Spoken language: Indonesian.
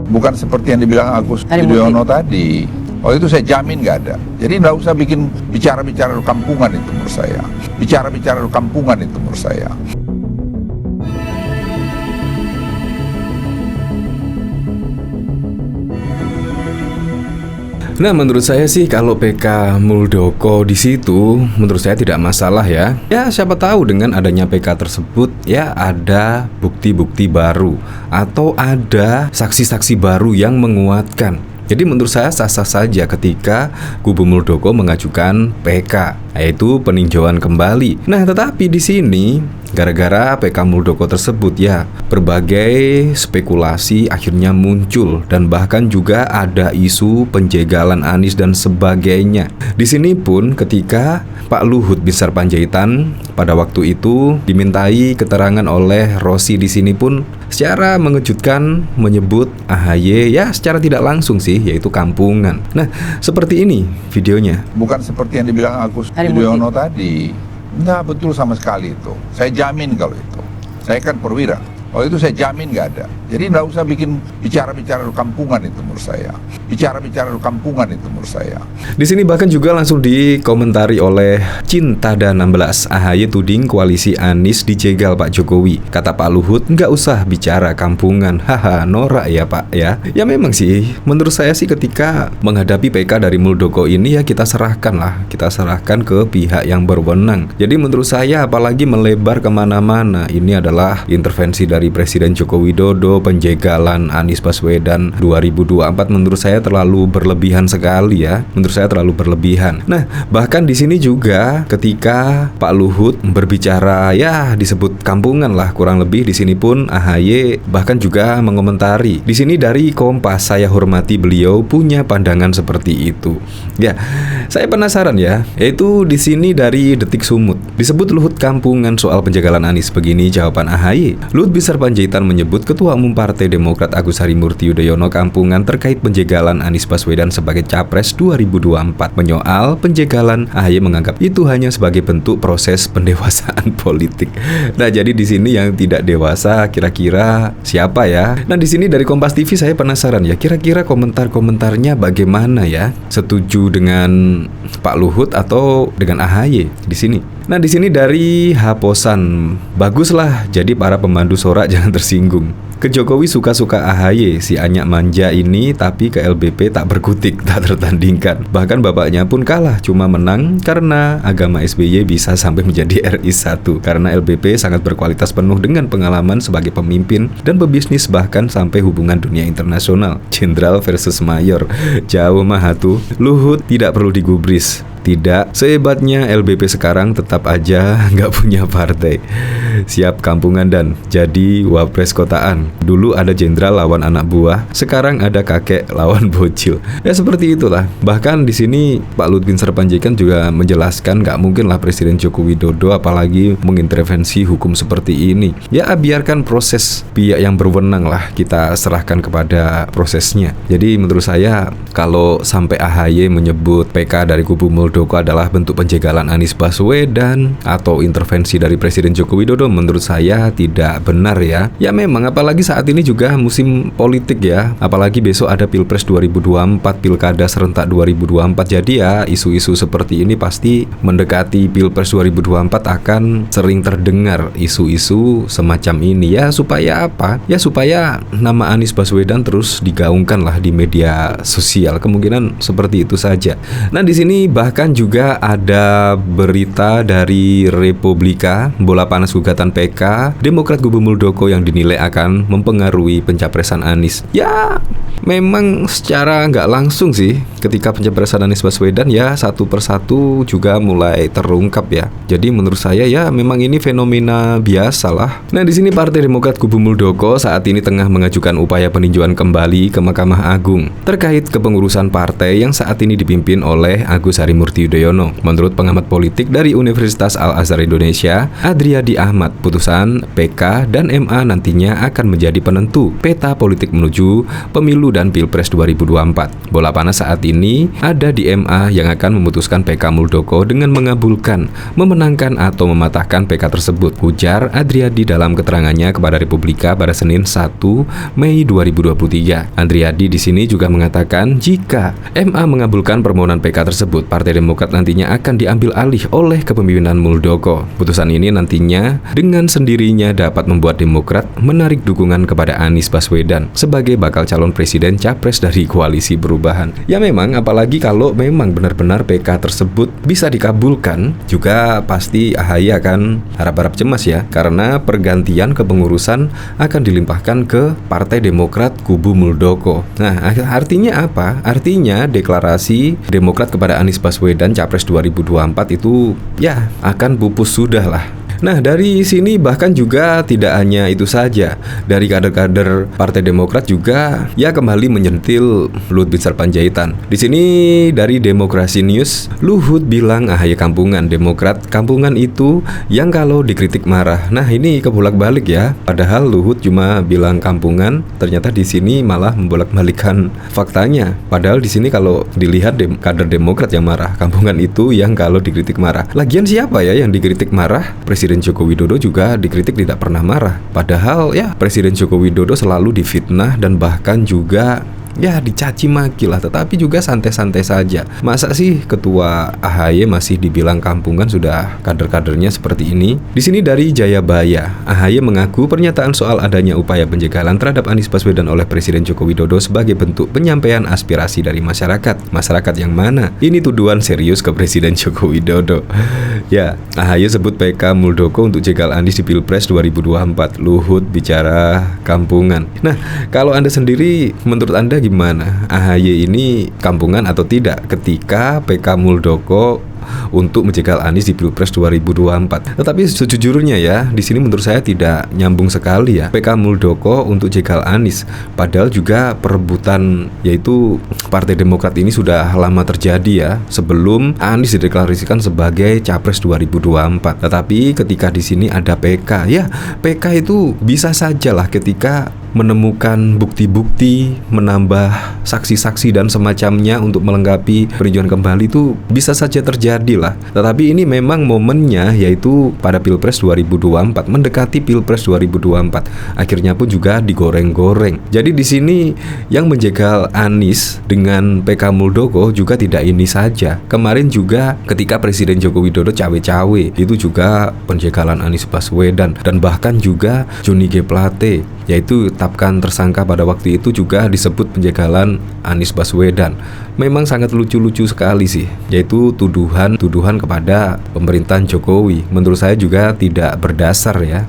Bukan seperti yang dibilang Agus Yudhoyono tadi. Oh itu saya jamin nggak ada. Jadi nggak usah bikin bicara-bicara kampungan itu menurut saya. Bicara-bicara kampungan itu menurut saya. Nah, menurut saya sih kalau PK Muldoko di situ, menurut saya tidak masalah ya. Ya, siapa tahu dengan adanya PK tersebut ya ada bukti-bukti baru atau ada saksi-saksi baru yang menguatkan. Jadi menurut saya sah-sah saja ketika kubu Muldoko mengajukan PK, yaitu peninjauan kembali. Nah, tetapi di sini gara-gara PK Muldoko tersebut ya, berbagai spekulasi akhirnya muncul dan bahkan juga ada isu penjegalan Anies dan sebagainya. Di sini pun ketika Pak Luhut Binsar Panjaitan pada waktu itu dimintai keterangan oleh Rossi, di sini pun secara mengejutkan menyebut AHY ya secara tidak langsung sih, yaitu kampungan. Nah, seperti ini videonya. Bukan seperti yang dibilang Agus Yudhoyono tadi. Nggak betul sama sekali itu. Saya jamin kalau itu. Saya kan perwira. Oh itu saya jamin nggak ada. Jadi nggak usah bikin bicara-bicara kampungan itu menurut saya. Bicara-bicara kampungan itu menurut saya. Di sini bahkan juga langsung dikomentari oleh Cintada 16. AHY tuding koalisi Anies dijegal Pak Jokowi. Kata Pak Luhut, nggak usah bicara kampungan. Haha, norak ya Pak ya. Ya memang sih, menurut saya sih ketika menghadapi PK dari Muldoko ini ya kita serahkan lah. Kita serahkan ke pihak yang berwenang. Jadi menurut saya apalagi melebar kemana-mana. Ini adalah intervensi dari Presiden Joko Widodo, penjegalan Anies Baswedan 2024, menurut saya terlalu berlebihan sekali ya. Menurut saya terlalu berlebihan. Nah, bahkan di sini juga ketika Pak Luhut berbicara ya disebut kampungan lah kurang lebih, di sini pun AHY bahkan juga mengomentari. Di sini dari Kompas, saya hormati beliau punya pandangan seperti itu. Ya, saya penasaran ya. Yaitu di sini dari Detik Sumut. Disebut Luhut kampungan soal penjagalan Anies, begini jawaban AHY. Luhut Binsar Panjaitan menyebut Ketua Umum Partai Demokrat Agus Harimurti Yudhoyono kampungan terkait penjegalan Anies Baswedan sebagai Capres 2024. Menyoal penjegalan, AHY menganggap itu hanya sebagai bentuk proses pendewasaan politik. Nah, jadi di sini yang tidak dewasa kira-kira siapa ya? Nah, di sini dari Kompas TV saya penasaran ya, kira-kira komentar-komentarnya bagaimana ya? Setuju dengan Pak Luhut atau dengan AHY di sini? Nah, di sini dari Haposan, baguslah jadi para pemandu sorak jangan tersinggung. Ke Jokowi suka-suka AHY, si Anyak manja ini, tapi ke LBP tak berkutik, tak tertandingkan. Bahkan bapaknya pun kalah, cuma menang karena agama SBY bisa sampai menjadi RI 1. Karena LBP sangat berkualitas penuh dengan pengalaman sebagai pemimpin dan pebisnis, bahkan sampai hubungan dunia internasional. Jenderal versus mayor, jauh mah tuh. Luhut tidak perlu digubris. Tidak sehebatnya LBP sekarang, tetap aja nggak punya partai. Siap kampungan dan jadi wapres kotaan. Dulu ada jenderal lawan anak buah, sekarang ada kakek lawan bocil. Ya seperti itulah. Bahkan di sini Pak Luhut Binsar Panjaitan juga menjelaskan nggak mungkin lah Presiden Joko Widodo apalagi mengintervensi hukum seperti ini. Ya biarkan proses pihak yang berwenang lah, kita serahkan kepada prosesnya. Jadi menurut saya kalau sampai AHY menyebut PK dari kubu Muldoko adalah bentuk penjegalan Anies Baswedan atau intervensi dari Presiden Joko Widodo, menurut saya tidak benar ya. Ya memang apalagi saat ini juga musim politik ya. Apalagi besok ada Pilpres 2024, Pilkada serentak 2024. Jadi ya isu-isu seperti ini pasti mendekati Pilpres 2024 akan sering terdengar isu-isu semacam ini ya. Supaya apa? Ya supaya nama Anies Baswedan terus digaungkan lah di media sosial. Kemungkinan seperti itu saja. Nah, di sini bahkan juga ada berita dari Republika, bola panas gugatan PK Demokrat kubu Muldoko yang dinilai akan mempengaruhi pencapresan Anies. Ya memang secara nggak langsung sih ketika pencapresan Anies Baswedan ya satu persatu juga mulai terungkap ya. Jadi menurut saya ya memang ini fenomena biasa lah. Nah, di sini Partai Demokrat kubu Muldoko saat ini tengah mengajukan upaya peninjauan kembali ke Mahkamah Agung terkait kepengurusan partai yang saat ini dipimpin oleh Agus Harimurti Murti Yudhoyono. Menurut pengamat politik dari Universitas Al-Azhar Indonesia, Adriadi Ahmad, putusan PK dan MA nantinya akan menjadi penentu peta politik menuju pemilu dan Pilpres 2024. Bola panas saat ini ada di MA yang akan memutuskan PK Muldoko dengan mengabulkan, memenangkan atau mematahkan PK tersebut, ujar Adriadi dalam keterangannya kepada Republika pada Senin 1 Mei 2023. Adriadi di sini juga mengatakan jika MA mengabulkan permohonan PK tersebut, Partai Demokrat nantinya akan diambil alih oleh kepemimpinan Muldoko. Putusan ini nantinya dengan sendirinya dapat membuat Demokrat menarik dukungan kepada Anies Baswedan sebagai bakal calon presiden capres dari Koalisi Perubahan. Ya memang, apalagi kalau memang benar-benar PK tersebut bisa dikabulkan, juga pasti AHY akan harap-harap cemas ya, karena pergantian kepengurusan akan dilimpahkan ke Partai Demokrat kubu Muldoko. Nah, artinya apa? Artinya deklarasi Demokrat kepada Anies Baswedan Capres 2024 itu ya akan pupus sudah lah. Nah, dari sini bahkan juga tidak hanya itu saja. Dari kader-kader Partai Demokrat juga ya kembali menyentil Luhut Binsar Panjaitan. Di sini dari Demokrasi News, Luhut bilang AHY kampungan, Demokrat kampungan itu yang kalau dikritik marah. Nah, ini kebolak-balik ya. Padahal Luhut cuma bilang kampungan, ternyata di sini malah membolak-balikkan faktanya. Padahal di sini kalau dilihat kader Demokrat yang marah, kampungan itu yang kalau dikritik marah. Lagian siapa ya yang dikritik marah? Presiden Joko Widodo juga dikritik tidak pernah marah. Padahal ya Presiden Joko Widodo selalu difitnah dan bahkan juga ya dicaci maki lah, tetapi juga santai-santai saja. Masa sih ketua AHY masih dibilang kampungan sudah kader-kadernya seperti ini? Di sini dari Jayabaya, AHY mengaku pernyataan soal adanya upaya penjagalan terhadap Anies Baswedan oleh Presiden Joko Widodo sebagai bentuk penyampaian aspirasi dari masyarakat. Masyarakat yang mana? Ini tuduhan serius ke Presiden Joko Widodo. Ya, AHY sebut PK Muldoko untuk jegal Anies di Pilpres 2024. Luhut bicara kampungan. Nah, kalau Anda sendiri, menurut Anda gimana? AHY ini kampungan atau tidak ketika PK Muldoko untuk menjegal Anies di Pilpres 2024. Tetapi sejujurnya ya, di sini menurut saya tidak nyambung sekali ya. PK Muldoko untuk jegal Anies, padahal juga perebutan yaitu Partai Demokrat ini sudah lama terjadi ya, sebelum Anies dideklarasikan sebagai Capres 2024. Tetapi ketika di sini ada PK, ya PK itu bisa saja lah ketika menemukan bukti-bukti, menambah saksi-saksi dan semacamnya untuk melengkapi peninjauan kembali itu bisa saja terjadi lah. Tetapi ini memang momennya yaitu pada Pilpres 2024, mendekati Pilpres 2024. Akhirnya pun juga digoreng-goreng. Jadi di sini yang menjegal Anies dengan PK Muldoko juga tidak ini saja. Kemarin juga ketika Presiden Joko Widodo cawe-cawe, itu juga penjegalan Anies Baswedan dan bahkan juga Johnny G. Plate, yaitu tetapkan tersangka pada waktu itu juga disebut penjagalan Anies Baswedan. Memang sangat lucu-lucu sekali sih, yaitu tuduhan kepada pemerintahan Jokowi. Menurut saya juga tidak berdasar ya.